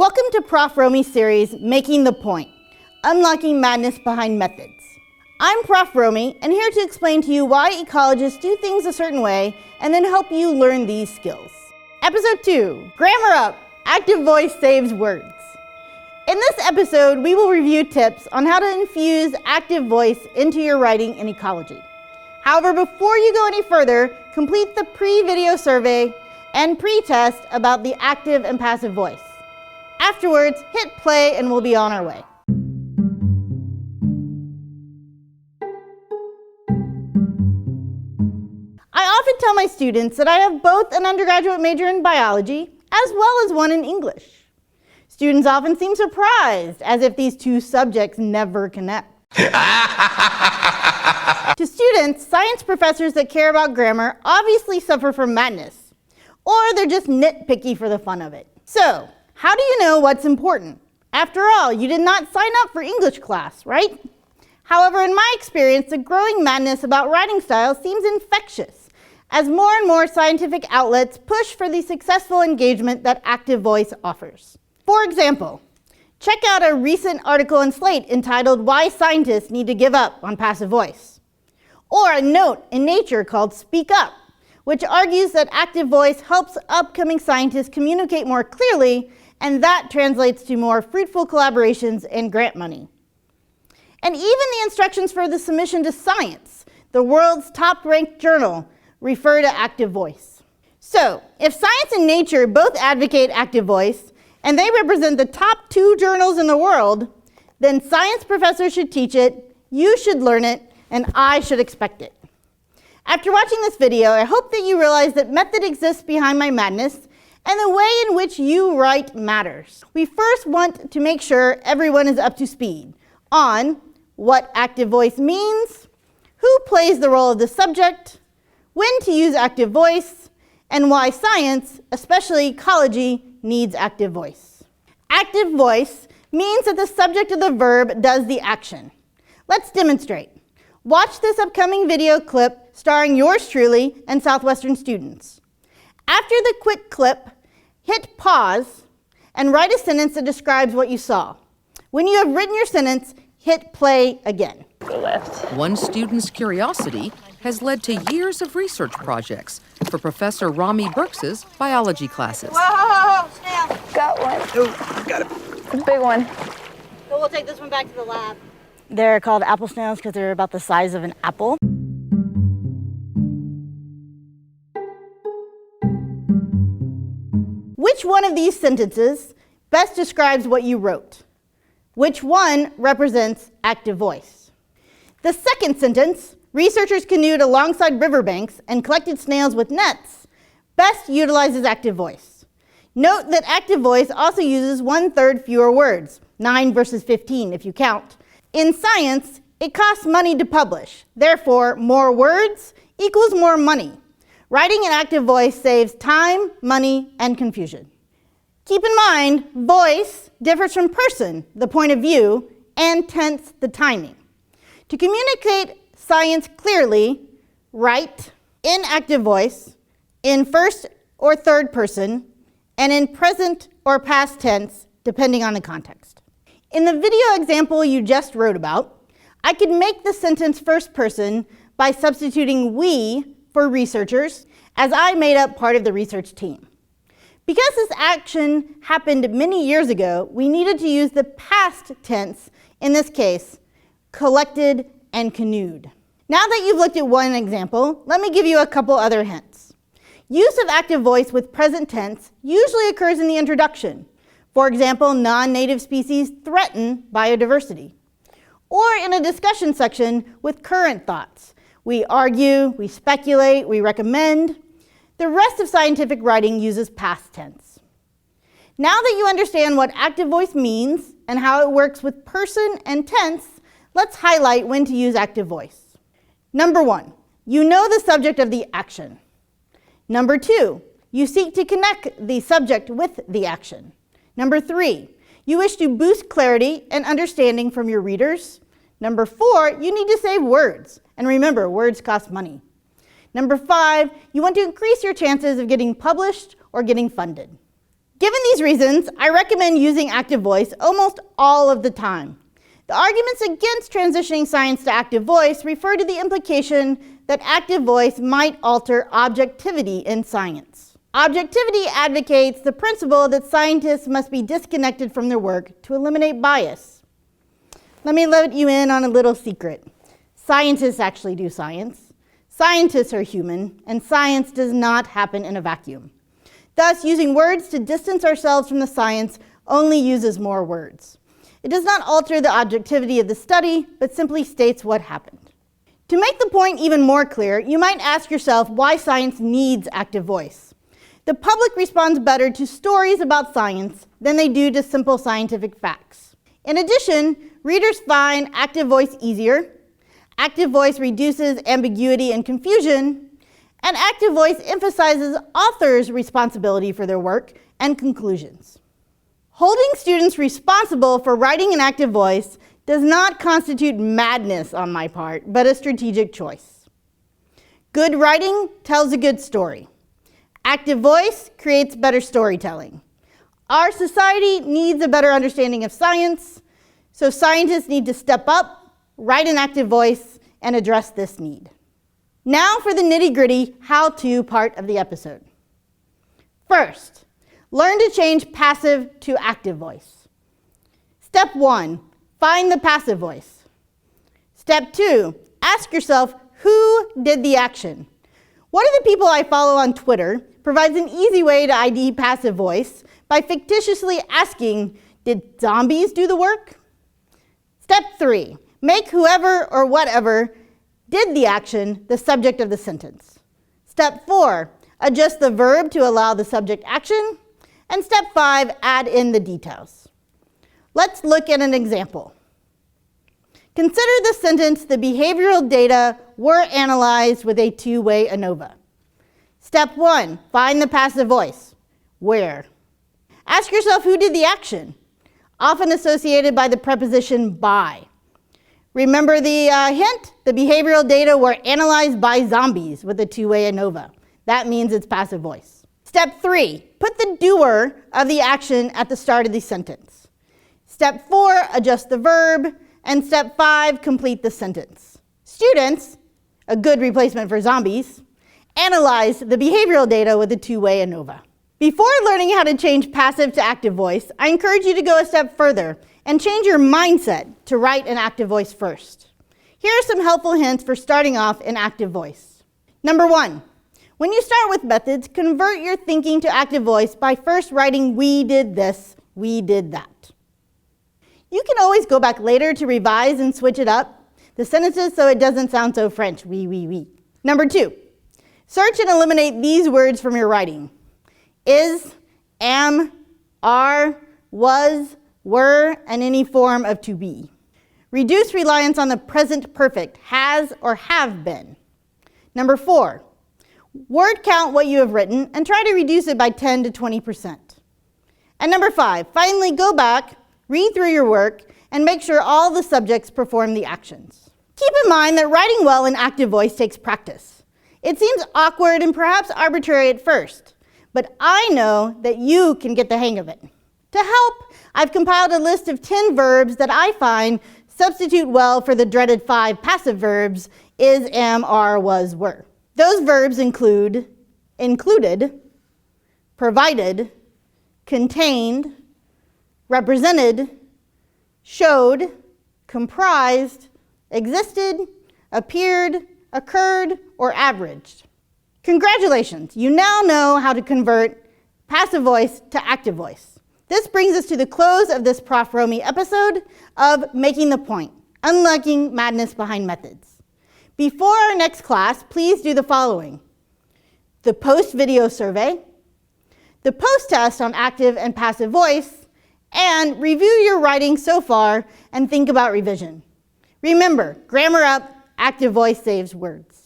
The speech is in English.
Welcome to ProfRomi series, Making the Point, Unlocking Madness Behind Methods. I'm ProfRomi, and here to explain to you why ecologists do things a certain way, and then help you learn these skills. Episode 2, Grammar Up, Active Voice Saves Words. In this episode, we will review tips on how to infuse active voice into your writing in ecology. However, before you go any further, complete the pre-video survey and pre-test about the active and passive voice. Afterwards, hit play and we'll be on our way. I often tell my students that I have both an undergraduate major in biology as well as one in English. Students often seem surprised, as if these two subjects never connect. To students, science professors that care about grammar obviously suffer from madness, or they're just nitpicky for the fun of it. So, how do you know what's important? After all, you did not sign up for English class, right? However, in my experience, the growing madness about writing style seems infectious, as more and more scientific outlets push for the successful engagement that active voice offers. For example, check out a recent article in Slate entitled "Why Scientists Need to Give Up on Passive Voice," or a note in Nature called "Speak Up," which argues that active voice helps upcoming scientists communicate more clearly, and that translates to more fruitful collaborations and grant money. And even the instructions for the submission to Science, the world's top-ranked journal, refer to active voice. So, if Science and Nature both advocate active voice, and they represent the top 2 journals in the world, then science professors should teach it, you should learn it, and I should expect it. After watching this video, I hope that you realize that method exists behind my madness, and the way in which you write matters. We first want to make sure everyone is up to speed on what active voice means, who plays the role of the subject, when to use active voice, and why science, especially ecology, needs active voice. Active voice means that the subject of the verb does the action. Let's demonstrate. Watch this upcoming video clip starring yours truly and Southwestern students. After the quick clip, hit pause and write a sentence that describes what you saw. When you have written your sentence, hit play again. Go left. One student's curiosity has led to years of research projects for Professor Romi Brooks's biology classes. Whoa, snail. Got one. Oh, got it. It's a big one. So we'll take this one back to the lab. They're called apple snails because they're about the size of an apple. Which one of these sentences best describes what you wrote? Which one represents active voice? The second sentence, researchers canoed alongside riverbanks and collected snails with nets, best utilizes active voice. Note that active voice also uses 1/3 fewer words, 9 versus 15 if you count. In science, it costs money to publish. Therefore, more words equals more money. Writing in active voice saves time, money, and confusion. Keep in mind, voice differs from person, the point of view, and tense, the timing. To communicate science clearly, write in active voice, in first or third person, and in present or past tense, depending on the context. In the video example you just wrote about, I could make the sentence first person by substituting we for researchers, as I made up part of the research team. Because this action happened many years ago, we needed to use the past tense, in this case, collected and canoed. Now that you've looked at one example, let me give you a couple other hints. Use of active voice with present tense usually occurs in the introduction. For example, non-native species threaten biodiversity. Or in a discussion section with current thoughts. We argue, we speculate, we recommend. The rest of scientific writing uses past tense. Now that you understand what active voice means and how it works with person and tense, let's highlight when to use active voice. Number 1, you know the subject of the action. Number 2, you seek to connect the subject with the action. Number 3, you wish to boost clarity and understanding from your readers. Number 4, you need to save words. And remember, words cost money. Number 5, you want to increase your chances of getting published or getting funded. Given these reasons, I recommend using active voice almost all of the time. The arguments against transitioning science to active voice refer to the implication that active voice might alter objectivity in science. Objectivity advocates the principle that scientists must be disconnected from their work to eliminate bias. Let me let you in on a little secret. Scientists actually do science. Scientists are human, and science does not happen in a vacuum. Thus, using words to distance ourselves from the science only uses more words. It does not alter the objectivity of the study, but simply states what happened. To make the point even more clear, you might ask yourself why science needs active voice. The public responds better to stories about science than they do to simple scientific facts. In addition, readers find active voice easier, active voice reduces ambiguity and confusion, and active voice emphasizes authors' responsibility for their work and conclusions. Holding students responsible for writing an active voice does not constitute madness on my part, but a strategic choice. Good writing tells a good story. Active voice creates better storytelling. Our society needs a better understanding of science, so scientists need to step up, write an active voice, and address this need. Now for the nitty-gritty how-to part of the episode. First, learn to change passive to active voice. Step 1, find the passive voice. Step 2, ask yourself who did the action. One of the people I follow on Twitter provides an easy way to ID passive voice by fictitiously asking, did zombies do the work? Step 3, make whoever or whatever did the action the subject of the sentence. Step 4, adjust the verb to allow the subject action. And step 5, add in the details. Let's look at an example. Consider the sentence, the behavioral data were analyzed with a two-way ANOVA. Step 1, find the passive voice. Where? Ask yourself who did the action, often associated by the preposition by. Remember the hint? The behavioral data were analyzed by zombies with a two-way ANOVA. That means it's passive voice. Step 3, put the doer of the action at the start of the sentence. Step 4, adjust the verb. And step 5, complete the sentence. Students, a good replacement for zombies, analyzed the behavioral data with a two-way ANOVA. Before learning how to change passive to active voice, I encourage you to go a step further and change your mindset to write an active voice first. Here are some helpful hints for starting off in active voice. Number 1, when you start with methods, convert your thinking to active voice by first writing we did this, we did that. You can always go back later to revise and switch it up, the sentences, so it doesn't sound so French, oui. Number 2, search and eliminate these words from your writing. Is, am, are, was, were, and any form of to be. Reduce reliance on the present perfect, has or have been. Number 4, word count what you have written and try to reduce it by 10 to 20%. And number 5, finally go back, read through your work, and make sure all the subjects perform the actions. Keep in mind that writing well in active voice takes practice. It seems awkward and perhaps arbitrary at first, but I know that you can get the hang of it. To help, I've compiled a list of 10 verbs that I find substitute well for the dreaded 5 passive verbs, is, am, are, was, were. Those verbs include included, provided, contained, represented, showed, comprised, existed, appeared, occurred, or averaged. Congratulations, you now know how to convert passive voice to active voice. This brings us to the close of this ProfRomi episode of Making the Point, Unlocking Madness Behind Methods. Before our next class, please do the following: the post-video survey, the post-test on active and passive voice, and review your writing so far and think about revision. Remember, grammar up, active voice saves words.